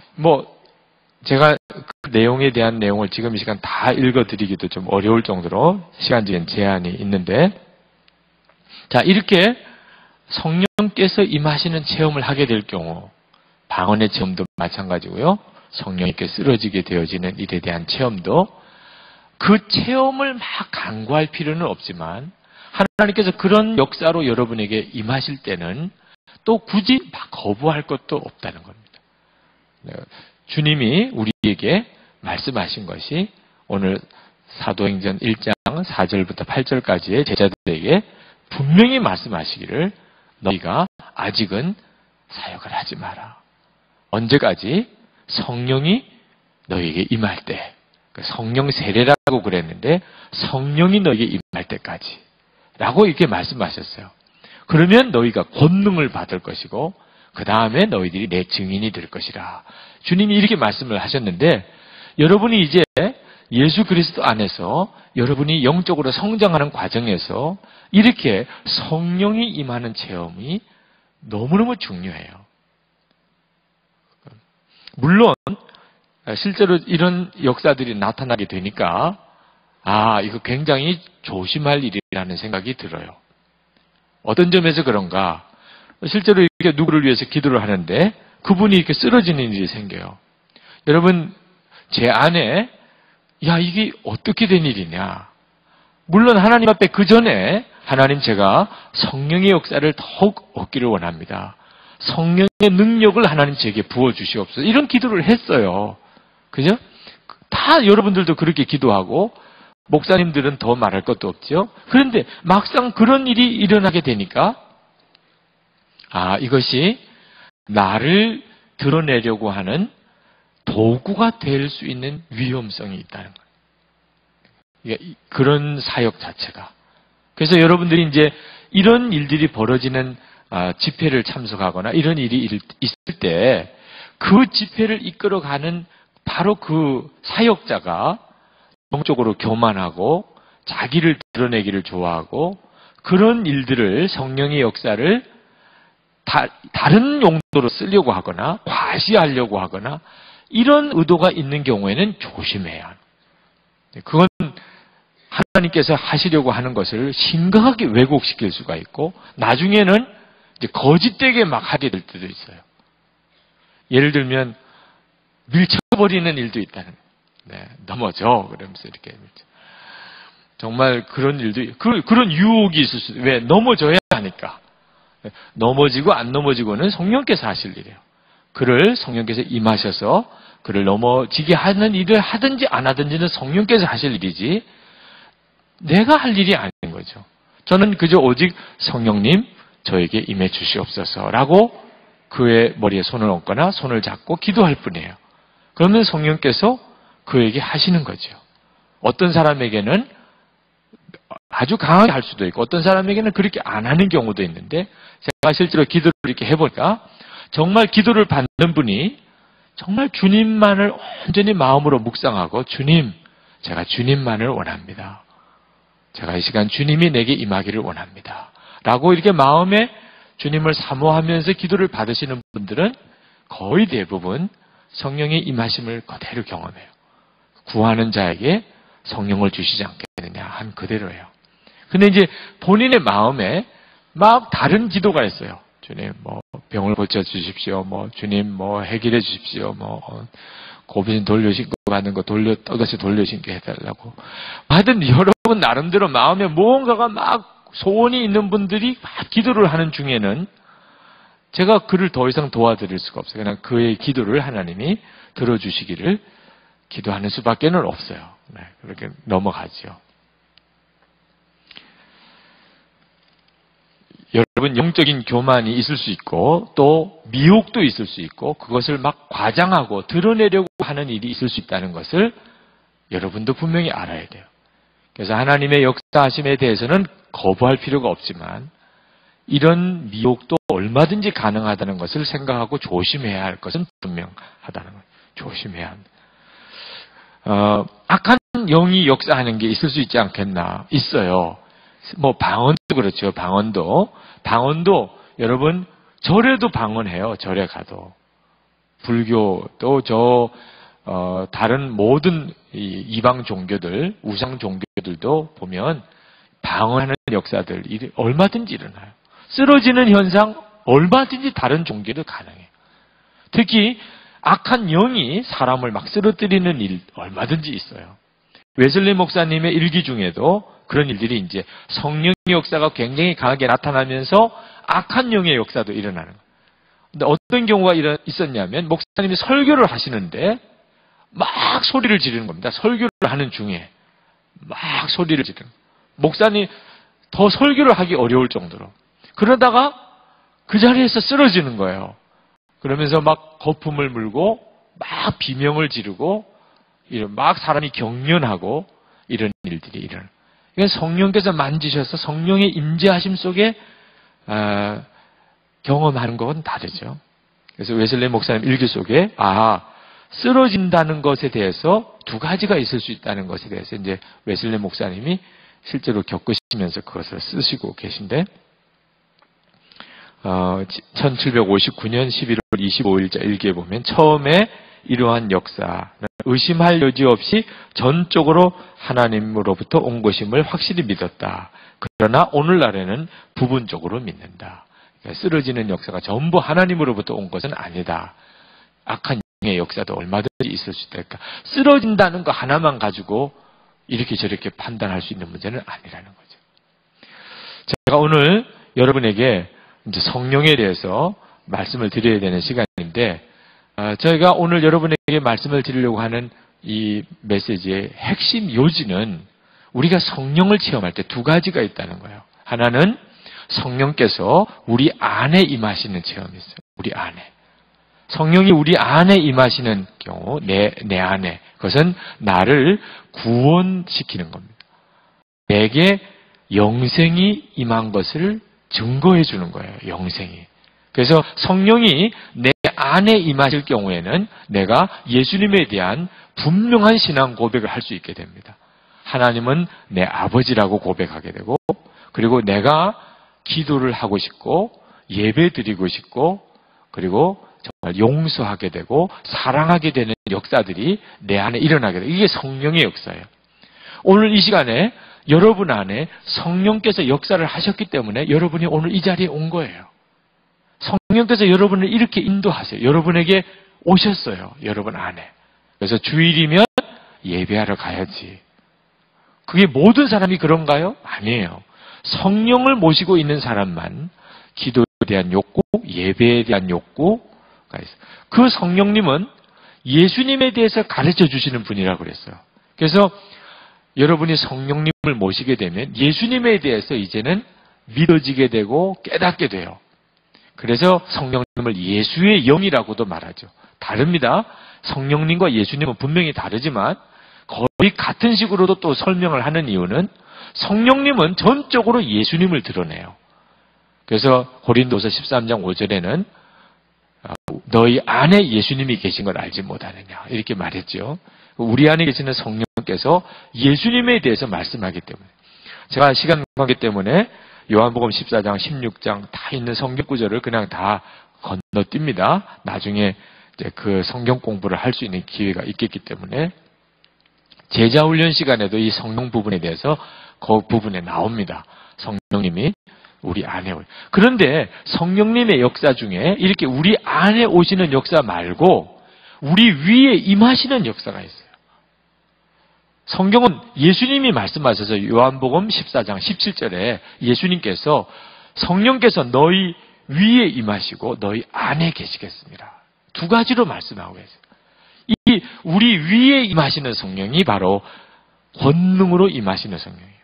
제가 그 내용에 대한 내용을 지금 이 시간 다 읽어드리기도 좀 어려울 정도로 시간적인 제한이 있는데, 자, 이렇게 성령께서 임하시는 체험을 하게 될 경우, 방언의 체험도 마찬가지고요. 성령님께 쓰러지게 되어지는 일에 대한 체험도, 그 체험을 막 강구할 필요는 없지만 하나님께서 그런 역사로 여러분에게 임하실 때는 또 굳이 막 거부할 것도 없다는 겁니다. 주님이 우리에게 말씀하신 것이 오늘 사도행전 1장 4절부터 8절까지의 제자들에게 분명히 말씀하시기를, 너희가 아직은 사역을 하지 마라. 언제까지? 성령이 너희에게 임할 때. 성령 세례라고 그랬는데 성령이 너희에게 임할 때까지 라고 이렇게 말씀하셨어요. 그러면 너희가 권능을 받을 것이고 그 다음에 너희들이 내 증인이 될 것이라. 주님이 이렇게 말씀을 하셨는데, 여러분이 이제 예수 그리스도 안에서 여러분이 영적으로 성장하는 과정에서 이렇게 성령이 임하는 체험이 너무너무 중요해요. 물론 실제로 이런 역사들이 나타나게 되니까 이거 굉장히 조심할 일이라는 생각이 들어요. 어떤 점에서 그런가? 실제로 이렇게 누구를 위해서 기도를 하는데 그분이 이렇게 쓰러지는 일이 생겨요. 여러분, 제 안에 이게 어떻게 된 일이냐? 물론 하나님 앞에 그 전에 하나님, 제가 성령의 역사를 더욱 얻기를 원합니다. 성령의 능력을 하나님 제게 부어주시옵소서. 이런 기도를 했어요. 그죠? 다 여러분들도 그렇게 기도하고 목사님들은 더 말할 것도 없죠. 그런데 막상 그런 일이 일어나게 되니까 이것이 나를 드러내려고 하는 도구가 될 수 있는 위험성이 있다는 거예요. 그런 사역 자체가. 그래서 여러분들이 이제 이런 일들이 벌어지는 집회를 참석하거나 이런 일이 있을 때 그 집회를 이끌어가는 바로 그 사역자가 영적으로 교만하고 자기를 드러내기를 좋아하고 그런 일들을, 성령의 역사를 다른 용도로 쓰려고 하거나 과시하려고 하거나 이런 의도가 있는 경우에는 조심해야 합니다. 그건 하나님께서 하시려고 하는 것을 심각하게 왜곡시킬 수가 있고 나중에는 이제 거짓되게 막 하게 될 때도 있어요. 예를 들면 밀쳐버리는 일도 있다는 거예요. 넘어져 그러면서 이렇게 정말 그런 일도 그런 유혹이 있을 수. 왜? 넘어져야 하니까. 넘어지고 안 넘어지고는 성령께서 하실 일이에요. 그를 성령께서 임하셔서 그를 넘어지게 하는 일을 하든지 안 하든지는 성령께서 하실 일이지 내가 할 일이 아닌 거죠. 저는 그저 오직 성령님 저에게 임해 주시옵소서라고 그의 머리에 손을 얹거나 손을 잡고 기도할 뿐이에요. 그러면 성령께서 그에게 하시는 거죠. 어떤 사람에게는 아주 강하게 할 수도 있고 어떤 사람에게는 그렇게 안 하는 경우도 있는데, 제가 실제로 기도를 이렇게 해보니까 정말 기도를 받는 분이 정말 주님만을 온전히 마음으로 묵상하고, 주님, 제가 주님만을 원합니다. 제가 이 시간 주님이 내게 임하기를 원합니다. 라고 이렇게 마음에 주님을 사모하면서 기도를 받으시는 분들은 거의 대부분 성령의 임하심을 그대로 경험해요. 구하는 자에게 성령을 주시지 않겠느냐 한 그대로예요. 근데 이제 본인의 마음에 막 다른 기도가 있어요. 주님, 뭐, 병을 고쳐주십시오. 뭐, 주님, 뭐, 해결해 주십시오. 뭐, 고빈 돌려신고 받는 거 떠다시 돌려신게 해달라고. 하여튼 여러분 나름대로 마음에 무언가가 막 소원이 있는 분들이 막 기도를 하는 중에는 제가 그를 더 이상 도와드릴 수가 없어요. 그냥 그의 기도를 하나님이 들어주시기를 기도하는 수밖에는 없어요. 네, 그렇게 넘어가죠. 여러분 영적인 교만이 있을 수 있고 또 미혹도 있을 수 있고 그것을 막 과장하고 드러내려고 하는 일이 있을 수 있다는 것을 여러분도 분명히 알아야 돼요. 그래서 하나님의 역사하심에 대해서는 거부할 필요가 없지만 이런 미혹도 얼마든지 가능하다는 것을 생각하고 조심해야 할 것은 분명하다는 거예요. 조심해야 합니다. 악한 영이 역사하는 게 있을 수 있지 않겠나? 있어요. 뭐 방언도 그렇죠. 방언도 여러분 절에도 방언해요. 절에 가도 불교 또 다른 모든 이방 종교들, 우상 종교들도 보면 방언하는 역사들 얼마든지 일어나요. 쓰러지는 현상 얼마든지 다른 종교도 가능해요. 특히 악한 영이 사람을 막 쓰러뜨리는 일 얼마든지 있어요. 웨슬리 목사님의 일기 중에도 그런 일들이 이제 성령의 역사가 굉장히 강하게 나타나면서 악한 영의 역사도 일어나는 거예요. 근데 어떤 경우가 있었냐면 목사님이 설교를 하시는데 막 소리를 지르는 겁니다. 설교를 하는 중에 막 소리를 지르는 거예요. 목사님 더 설교를 하기 어려울 정도로. 그러다가 그 자리에서 쓰러지는 거예요. 그러면서 막 거품을 물고 막 비명을 지르고 막 사람이 경련하고 이런 일들이 일어나요. 이건 성령께서 만지셔서 성령의 임재하심 속에 경험하는 건 다르죠. 그래서 웨슬리 목사님 일기 속에 쓰러진다는 것에 대해서 두 가지가 있을 수 있다는 것에 대해서 이제 웨슬리 목사님이 실제로 겪으시면서 그것을 쓰시고 계신데 1759년 11월 25일자 일기에 보면 처음에 이러한 역사는 의심할 여지 없이 전적으로 하나님으로부터 온 것임을 확실히 믿었다. 그러나 오늘날에는 부분적으로 믿는다. 그러니까 쓰러지는 역사가 전부 하나님으로부터 온 것은 아니다. 악한 영의 역사도 얼마든지 있을 수 있다. 그러니까 쓰러진다는 거 하나만 가지고 이렇게 저렇게 판단할 수 있는 문제는 아니라는 거죠. 제가 오늘 여러분에게 이제 성령에 대해서 말씀을 드려야 되는 시간인데 저희가 오늘 여러분에게 말씀을 드리려고 하는 이 메시지의 핵심 요지는 우리가 성령을 체험할 때 두 가지가 있다는 거예요. 하나는 성령께서 우리 안에 임하시는 체험이 있어요. 우리 안에. 성령이 우리 안에 임하시는 경우 내 안에 그것은 나를 구원시키는 겁니다. 내게 영생이 임한 것을 증거해 주는 거예요. 영생이. 그래서 성령이 내 안에 임하실 경우에는 내가 예수님에 대한 분명한 신앙 고백을 할 수 있게 됩니다. 하나님은 내 아버지라고 고백하게 되고 그리고 내가 기도를 하고 싶고 예배 드리고 싶고 그리고 정말 용서하게 되고 사랑하게 되는 역사들이 내 안에 일어나게 돼요. 이게 성령의 역사예요. 오늘 이 시간에 여러분 안에 성령께서 역사를 하셨기 때문에 여러분이 오늘 이 자리에 온 거예요. 성령께서 여러분을 이렇게 인도하세요. 여러분에게 오셨어요. 여러분 안에. 그래서 주일이면 예배하러 가야지. 그게 모든 사람이 그런가요? 아니에요. 성령을 모시고 있는 사람만 기도에 대한 욕구, 예배에 대한 욕구가 있어요. 그 성령님은 예수님에 대해서 가르쳐 주시는 분이라고 그랬어요. 그래서 여러분이 성령님을 모시게 되면 예수님에 대해서 이제는 믿어지게 되고 깨닫게 돼요. 그래서 성령님을 예수의 영이라고도 말하죠. 다릅니다. 성령님과 예수님은 분명히 다르지만 거의 같은 식으로도 또 설명을 하는 이유는 성령님은 전적으로 예수님을 드러내요. 그래서 고린도서 13장 5절에는 너희 안에 예수님이 계신 걸 알지 못하느냐 이렇게 말했죠. 우리 안에 계시는 성령께서 예수님에 대해서 말씀하기 때문에 제가 시간 관계 때문에 요한복음 14장, 16장 다 있는 성경 구절을 그냥 다 건너뜁니다. 나중에 이제 그 성경 공부를 할 수 있는 기회가 있겠기 때문에 제자훈련 시간에도 이 성령 부분에 대해서 그 부분에 나옵니다. 성령님이 우리 안에 오요. 그런데 성령님의 역사 중에 이렇게 우리 안에 오시는 역사 말고 우리 위에 임하시는 역사가 있어요. 성경은 예수님이 말씀하셔서 요한복음 14장 17절에 예수님께서 성령께서 너희 위에 임하시고 너희 안에 계시겠습니다. 두 가지로 말씀하고 계세요. 이 우리 위에 임하시는 성령이 바로 권능으로 임하시는 성령이에요.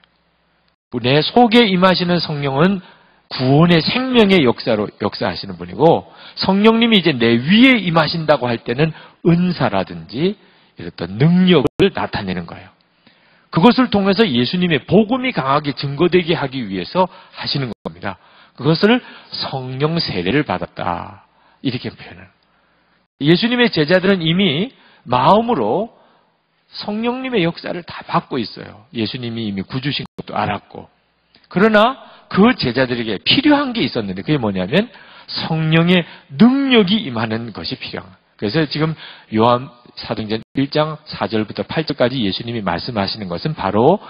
내 속에 임하시는 성령은 구원의 생명의 역사로 역사하시는 분이고 성령님이 이제 내 위에 임하신다고 할 때는 은사라든지 이런 능력을 나타내는 거예요. 그것을 통해서 예수님의 복음이 강하게 증거되게 하기 위해서 하시는 겁니다. 그것을 성령 세례를 받았다. 이렇게 표현해요. 예수님의 제자들은 이미 마음으로 성령님의 역사를 다 받고 있어요. 예수님이 이미 구주신 것도 알았고. 그러나 그 제자들에게 필요한 게 있었는데 그게 뭐냐면 성령의 능력이 임하는 것이 필요한 거예요. 그래서 지금 요한 사도행전 1장 4절부터 8절까지 예수님이 말씀하시는 것은 바로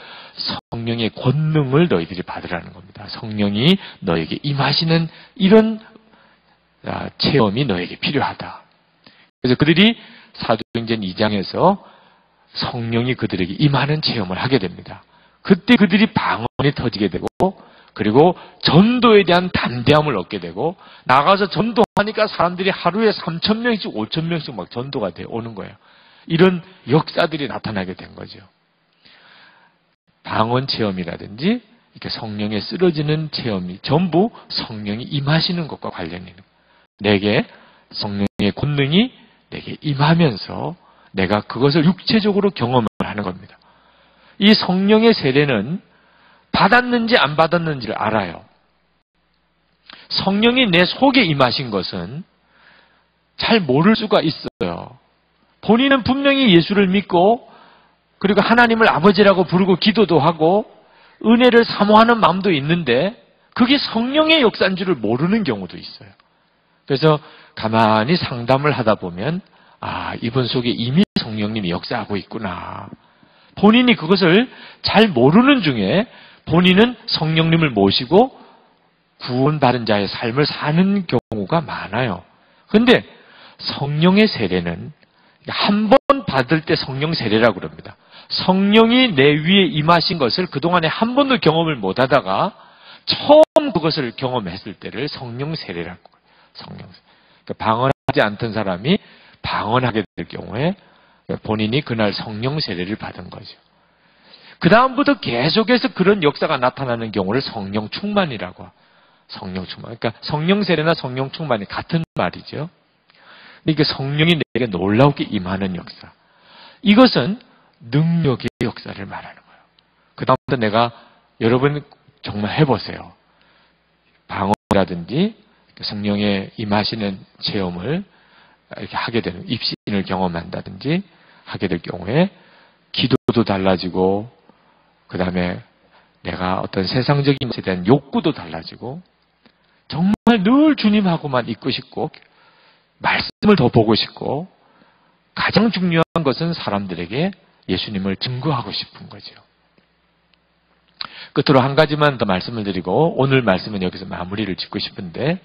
성령의 권능을 너희들이 받으라는 겁니다. 성령이 너에게 임하시는 이런 체험이 너에게 필요하다. 그래서 그들이 사도행전 2장에서 성령이 그들에게 임하는 체험을 하게 됩니다. 그때 그들이 방언이 터지게 되고 그리고 전도에 대한 담대함을 얻게 되고 나가서 전도하니까 사람들이 하루에 3,000명씩 5,000명씩 막 전도가 돼 오는 거예요. 이런 역사들이 나타나게 된 거죠. 방언 체험이라든지 이렇게 성령에 쓰러지는 체험이 전부 성령이 임하시는 것과 관련이 있는 거예요. 내게 성령의 권능이 내게 임하면서 내가 그것을 육체적으로 경험을 하는 겁니다. 이 성령의 세례는 받았는지 안 받았는지를 알아요. 성령이 내 속에 임하신 것은 잘 모를 수가 있어요. 본인은 분명히 예수를 믿고 그리고 하나님을 아버지라고 부르고 기도도 하고 은혜를 사모하는 마음도 있는데 그게 성령의 역사인 줄을 모르는 경우도 있어요. 그래서 가만히 상담을 하다 보면 이분 속에 이미 성령님이 역사하고 있구나. 본인이 그것을 잘 모르는 중에 본인은 성령님을 모시고 구원받은 자의 삶을 사는 경우가 많아요. 그런데 성령의 세례는 한 번 받을 때 성령 세례라고 그럽니다. 성령이 내 위에 임하신 것을 그동안에 한 번도 경험을 못하다가 처음 그것을 경험했을 때를 성령 세례라고 해요. 성령 세례. 그러니까 방언하지 않던 사람이 방언하게 될 경우에 본인이 그날 성령 세례를 받은 거죠. 그 다음부터 계속해서 그런 역사가 나타나는 경우를 성령 충만이라고 해요. 성령 충만. 그러니까 성령 세례나 성령 충만이 같은 말이죠. 그러니까 성령이 내게 놀라우게 임하는 역사. 이것은 능력의 역사를 말하는 거예요. 그 다음부터 내가 여러분 정말 해보세요. 방언이라든지 성령의 임하시는 체험을 이렇게 하게 되는 입신을 경험한다든지 하게 될 경우에 기도도 달라지고 그 다음에 내가 어떤 세상적인 것에 대한 욕구도 달라지고 정말 늘 주님하고만 있고 싶고 말씀을 더 보고 싶고 가장 중요한 것은 사람들에게 예수님을 증거하고 싶은 거죠. 끝으로 한 가지만 더 말씀을 드리고 오늘 말씀은 여기서 마무리를 짓고 싶은데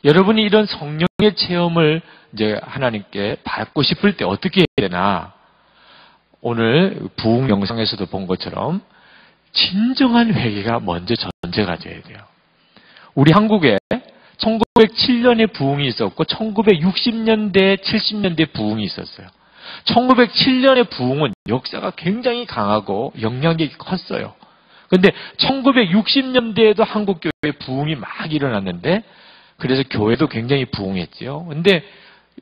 여러분이 이런 성령의 체험을 이제 하나님께 받고 싶을 때 어떻게 해야 되나? 오늘 부흥 영상에서도 본 것처럼 진정한 회개가 먼저 전제가 돼야 돼요. 우리 한국에 1907년에 부흥이 있었고 1960년대, 70년대 부흥이 있었어요. 1907년의 부흥은 역사가 굉장히 강하고 영향력이 컸어요. 그런데 1960년대에도 한국교회 부흥이 막 일어났는데 그래서 교회도 굉장히 부흥했죠. 그런데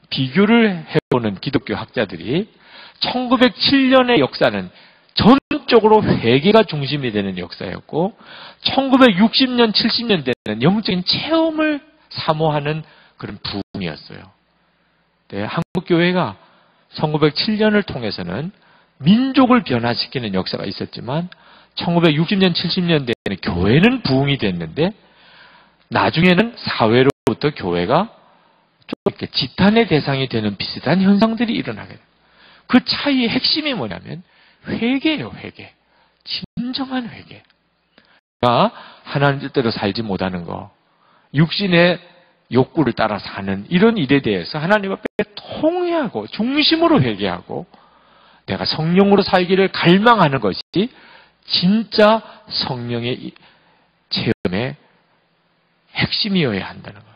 비교를 해보는 기독교 학자들이 1907년의 역사는 전적으로 회개가 중심이 되는 역사였고 1960년, 70년대는 영적인 체험을 사모하는 그런 부흥이었어요. 네, 한국교회가 1907년을 통해서는 민족을 변화시키는 역사가 있었지만 1960년, 70년대에는 교회는 부흥이 됐는데 나중에는 사회로부터 교회가 지탄의 대상이 되는 비슷한 현상들이 일어나게 돼요. 그 차이의 핵심이 뭐냐면 회개예요, 회개. 진정한 회개. 내가 하나님 뜻대로 살지 못하는 거, 육신의 욕구를 따라 사는 이런 일에 대해서 하나님 앞에 통회하고 중심으로 회개하고 내가 성령으로 살기를 갈망하는 것이 진짜 성령의 체험의 핵심이어야 한다는 거예요.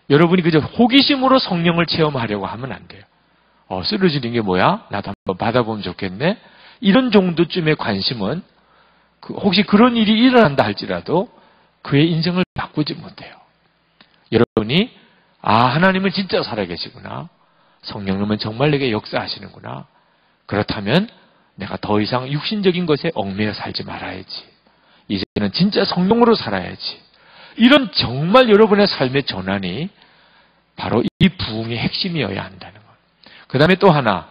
여러분이 그저 호기심으로 성령을 체험하려고 하면 안 돼요. 쓰러지는 게 뭐야? 나도 한번 받아보면 좋겠네? 이런 정도쯤의 관심은 혹시 그런 일이 일어난다 할지라도 그의 인생을 바꾸지 못해요. 여러분이 하나님은 진짜 살아계시구나. 성령님은 정말 내게 역사하시는구나. 그렇다면 내가 더 이상 육신적인 것에 얽매여 살지 말아야지. 이제는 진짜 성령으로 살아야지. 이런 정말 여러분의 삶의 전환이 바로 이 부흥의 핵심이어야 한다는 거예요. 그 다음에 또 하나,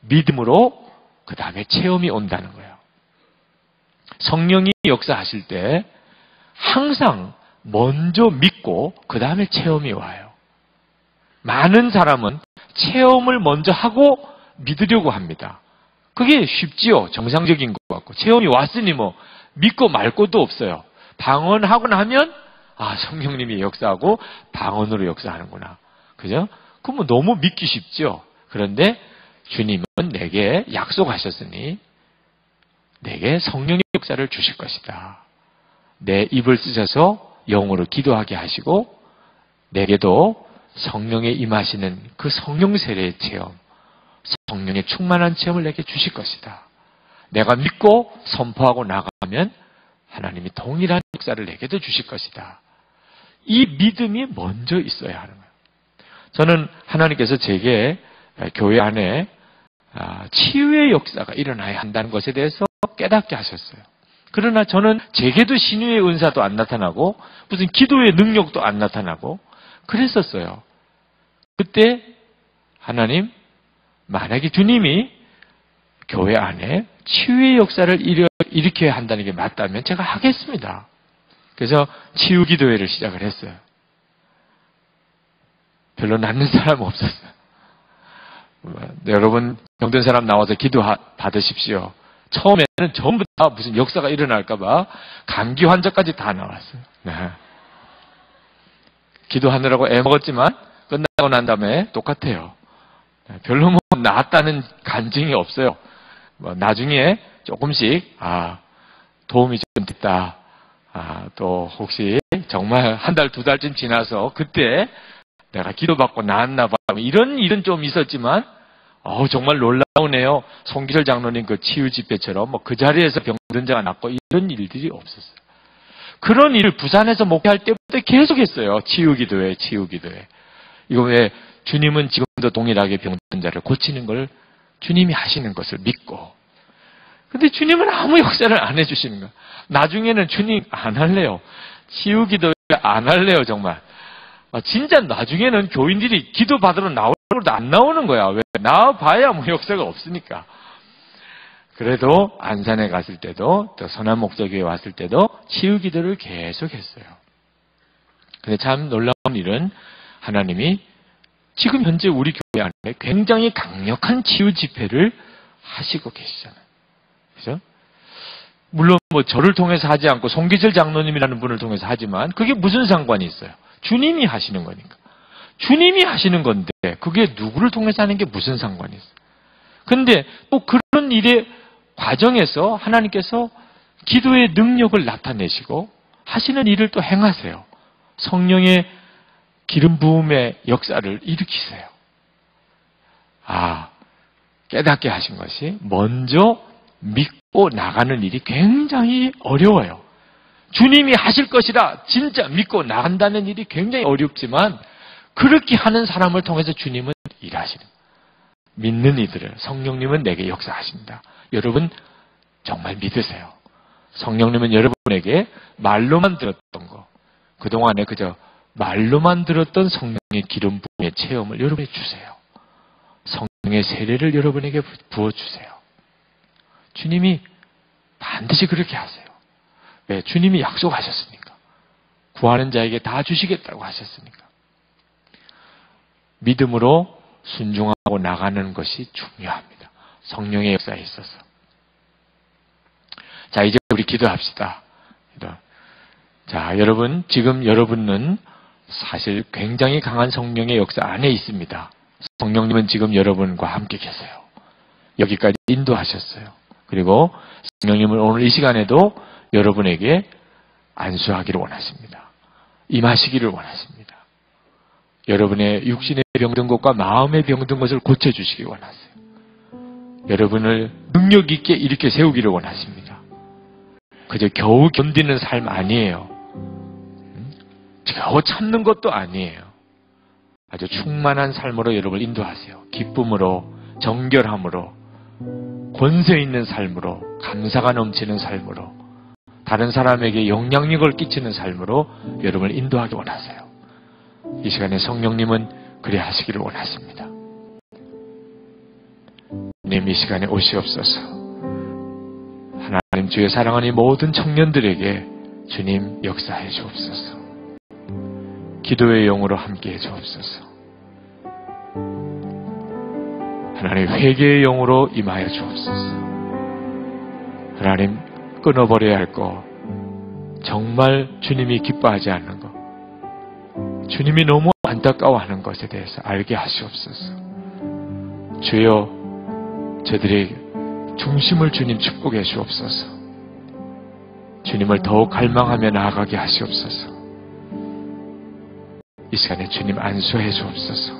믿음으로 그 다음에 체험이 온다는 거예요. 성령이 역사하실 때 항상 먼저 믿고 그 다음에 체험이 와요. 많은 사람은 체험을 먼저 하고 믿으려고 합니다. 그게 쉽지요. 정상적인 것 같고. 체험이 왔으니 뭐 믿고 말 것도 없어요. 방언하고 나면 성령님이 역사하고 방언으로 역사하는구나. 그죠? 그럼 너무 믿기 쉽죠. 그런데 주님은 내게 약속하셨으니 내게 성령의 역사를 주실 것이다. 내 입을 쓰셔서 영으로 기도하게 하시고 내게도 성령에 임하시는 그 성령 세례의 체험, 성령의 충만한 체험을 내게 주실 것이다. 내가 믿고 선포하고 나가면 하나님이 동일한 역사를 내게도 주실 것이다. 이 믿음이 먼저 있어야 하는 거예요. 저는 하나님께서 제게 교회 안에 치유의 역사가 일어나야 한다는 것에 대해서 깨닫게 하셨어요. 그러나 저는 제게도 신유의 은사도 안 나타나고 무슨 기도의 능력도 안 나타나고 그랬었어요. 그때 하나님, 만약에 주님이 교회 안에 치유의 역사를 일으켜야 한다는 게 맞다면 제가 하겠습니다. 그래서 치유 기도회를 시작을 했어요. 별로 낫는 사람 없었어요. 여러분 병든 사람 나와서 기도 받으십시오. 처음에는 전부 다 무슨 역사가 일어날까봐 감기 환자까지 다 나왔어요. 네. 기도하느라고 애먹었지만 끝나고 난 다음에 똑같아요. 별로 뭐 나았다는 간증이 없어요. 나중에 조금씩 도움이 좀 됐다. 또 혹시 정말 한 달, 두 달쯤 지나서 그때 내가 기도받고 나았나 봐. 이런 일은 좀 있었지만 정말 놀라우네요. 송기철 장로님 그 치유 집회처럼 그 자리에서 병든 자가 낫고 이런 일들이 없었어요. 그런 일을 부산에서 목회할 때부터 계속했어요. 치유 기도회, 치유 기도회. 이거 왜 주님은 지금도 동일하게 병든 자를 고치는 걸 주님이 하시는 것을 믿고. 근데 주님은 아무 역사를 안 해주시는 거예요. 나중에는 주님 안 할래요. 치유 기도회 안 할래요, 정말. 진짜 나중에는 교인들이 기도 받으러 나오려고 안 나오는 거야. 왜? 나와봐야 뭐 역사가 없으니까. 그래도 안산에 갔을 때도 또 선한 목자교회 왔을 때도 치유 기도를 계속 했어요. 근데 참 놀라운 일은 하나님이 지금 현재 우리 교회 안에 굉장히 강력한 치유 집회를 하시고 계시잖아요. 그죠? 물론 뭐 저를 통해서 하지 않고 송기철 장로님이라는 분을 통해서 하지만 그게 무슨 상관이 있어요? 주님이 하시는 거니까. 주님이 하시는 건데 그게 누구를 통해서 하는 게 무슨 상관이 있어요? 근데 또 그런 일의 과정에서 하나님께서 기도의 능력을 나타내시고 하시는 일을 또 행하세요. 성령의 기름 부음의 역사를 일으키세요. 깨닫게 하신 것이 먼저 믿고 나가는 일이 굉장히 어려워요. 주님이 하실 것이라 진짜 믿고 나간다는 일이 굉장히 어렵지만 그렇게 하는 사람을 통해서 주님은 일하시는 거예요. 믿는 이들을 성령님은 내게 역사하신다. 여러분 정말 믿으세요. 성령님은 여러분에게 말로만 들었던 거, 그동안에 그저 말로만 들었던 성령의 기름 부음의 체험을 여러분에게 주세요. 성령의 세례를 여러분에게 부어주세요. 주님이 반드시 그렇게 하세요. 왜? 주님이 약속하셨으니까. 구하는 자에게 다 주시겠다고 하셨으니까. 믿음으로 순종하고 나가는 것이 중요합니다. 성령의 역사에 있어서. 자, 이제 우리 기도합시다. 자, 여러분, 지금 여러분은 사실 굉장히 강한 성령의 역사 안에 있습니다. 성령님은 지금 여러분과 함께 계세요. 여기까지 인도하셨어요. 그리고 성령님은 오늘 이 시간에도 여러분에게 안수하기를 원하십니다. 임하시기를 원하십니다. 여러분의 육신에 병든 것과 마음에 병든 것을 고쳐주시기 원하세요. 여러분을 능력 있게 일으켜 세우기를 원하십니다. 그저 겨우 견디는 삶 아니에요. 겨우 참는 것도 아니에요. 아주 충만한 삶으로 여러분을 인도하세요. 기쁨으로, 정결함으로, 권세 있는 삶으로, 감사가 넘치는 삶으로, 다른 사람에게 영향력을 끼치는 삶으로 여러분을 인도하기 원하세요. 이 시간에 성령님은 그래 하시기를 원하십니다. 주님, 이 시간에 오시옵소서. 하나님, 주의 사랑하는 모든 청년들에게 주님 역사해 주옵소서. 기도의 영으로 함께해 주옵소서. 하나님, 회개의 영으로 임하여 주옵소서. 하나님, 끊어버려야 할 것, 정말 주님이 기뻐하지 않는 것, 주님이 너무 안타까워하는 것에 대해서 알게 하시옵소서. 주여, 저들의 중심을 주님 축복해 주옵소서. 주님을 더욱 갈망하며 나아가게 하시옵소서. 이 시간에 주님 안수해 주옵소서.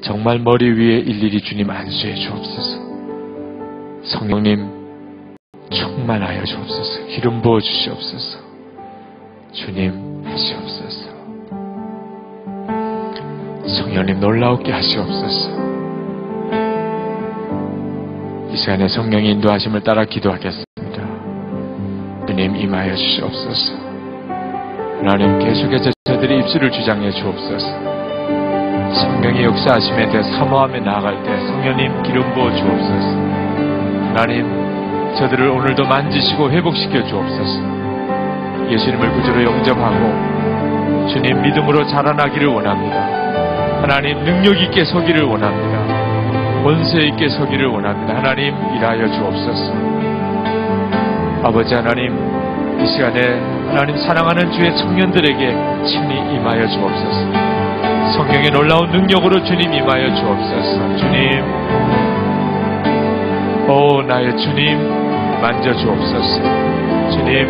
정말 머리 위에 일일이 주님 안수해 주옵소서. 성령님 충만하여 주옵소서. 기름 부어 주시옵소서. 주님 하시옵소서. 성령님 놀라우게 하시옵소서. 이 시간에 성령의 인도하심을 따라 기도하겠습니다. 주님 임하여 주시옵소서. 하나님, 계속해서 저들의 입술을 주장해 주옵소서. 성령의 역사하심에 대해 사모하며 나아갈 때 성령님 기름 부어 주옵소서. 하나님, 저들을 오늘도 만지시고 회복시켜 주옵소서. 예수님을 구주로 영접하고 주님 믿음으로 자라나기를 원합니다. 하나님, 능력 있게 서기를 원합니다. 권세 있게 서기를 원합니다. 하나님, 일하여 주옵소서. 아버지 하나님, 이 시간에 하나님 사랑하는 주의 청년들에게 친히 임하여 주옵소서. 성령의 놀라운 능력으로 주님 임하여 주옵소서. 주님, 오 나의 주님, 만져 주옵소서. 주님,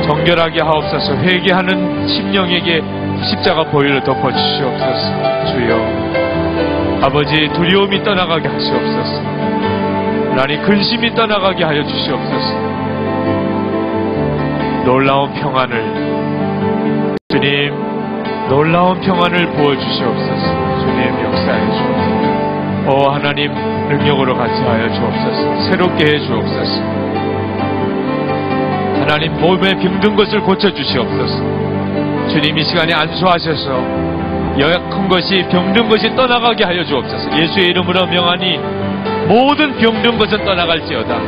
정결하게 하옵소서. 회개하는 심령에게 십자가 보혈을 덮어 주시옵소서. 주여, 아버지, 두려움이 떠나가게 하시옵소서. 하나님, 근심이 떠나가게 하여 주시옵소서. 놀라운 평안을, 주님, 놀라운 평안을 부어주시옵소서. 주님, 역사해 주옵소서. 오 하나님, 능력으로 같이 하여 주옵소서. 새롭게 해 주옵소서. 하나님, 몸에 병든 것을 고쳐주시옵소서. 주님, 이 시간에 안수하셔서 연약한 것이, 병든 것이 떠나가게 하여 주옵소서. 예수의 이름으로 명하니 모든 병든 것은 떠나갈지어다.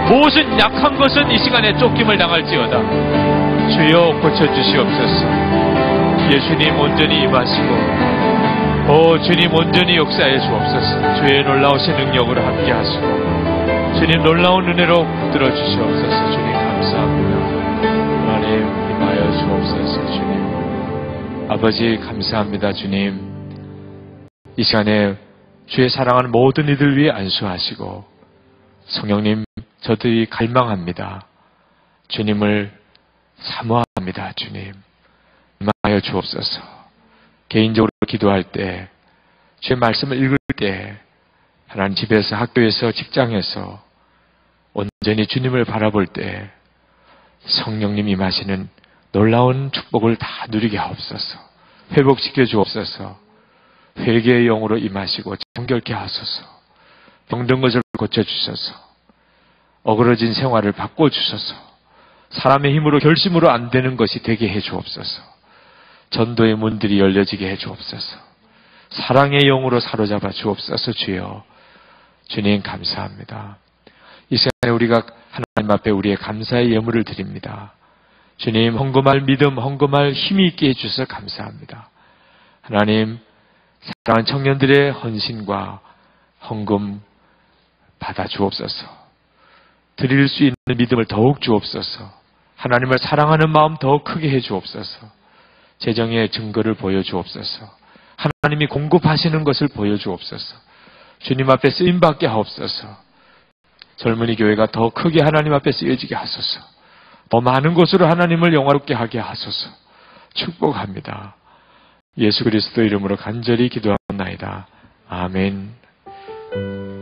무엇은 약한 것은 이 시간에 쫓김을 당할지어다. 주여 고쳐주시옵소서. 예수님 온전히 임하시고, 오 주님 온전히 역사해 주옵소서. 주의 놀라우신 능력으로 함께 하시고, 주님 놀라운 은혜로 붙들어 주시옵소서. 주님 감사합니다. 하나님 임하여 주옵소서. 주님 아버지 감사합니다. 주님, 이 시간에 주의 사랑하는 모든 이들 위해 안수하시고, 성령님 저들이 갈망합니다. 주님을 사모합니다. 주님 임하여 주옵소서. 개인적으로 기도할 때, 주의 말씀을 읽을 때, 하나님 집에서, 학교에서, 직장에서 온전히 주님을 바라볼 때 성령님 임하시는 놀라운 축복을 다 누리게 하옵소서. 회복시켜 주옵소서. 회개의 영으로 임하시고 정결케 하소서. 병든 것을 고쳐주셔서 어그러진 생활을 바꿔주셔서 사람의 힘으로 결심으로 안 되는 것이 되게 해 주옵소서. 전도의 문들이 열려지게 해 주옵소서. 사랑의 영으로 사로잡아 주옵소서. 주여, 주님 감사합니다. 이 시간에 우리가 하나님 앞에 우리의 감사의 예물을 드립니다. 주님, 헌금할 믿음, 헌금할 힘이 있게 해주셔서 감사합니다. 하나님, 사랑하는 청년들의 헌신과 헌금 받아 주옵소서. 드릴 수 있는 믿음을 더욱 주옵소서. 하나님을 사랑하는 마음 더욱 크게 해 주옵소서. 재정의 증거를 보여 주옵소서. 하나님이 공급하시는 것을 보여 주옵소서. 주님 앞에 쓰임 받게 하옵소서. 젊은이 교회가 더 크게 하나님 앞에 쓰여지게 하소서. 더 많은 곳으로 하나님을 영화롭게 하게 하소서. 축복합니다. 예수 그리스도 이름으로 간절히 기도하옵나이다. 아멘.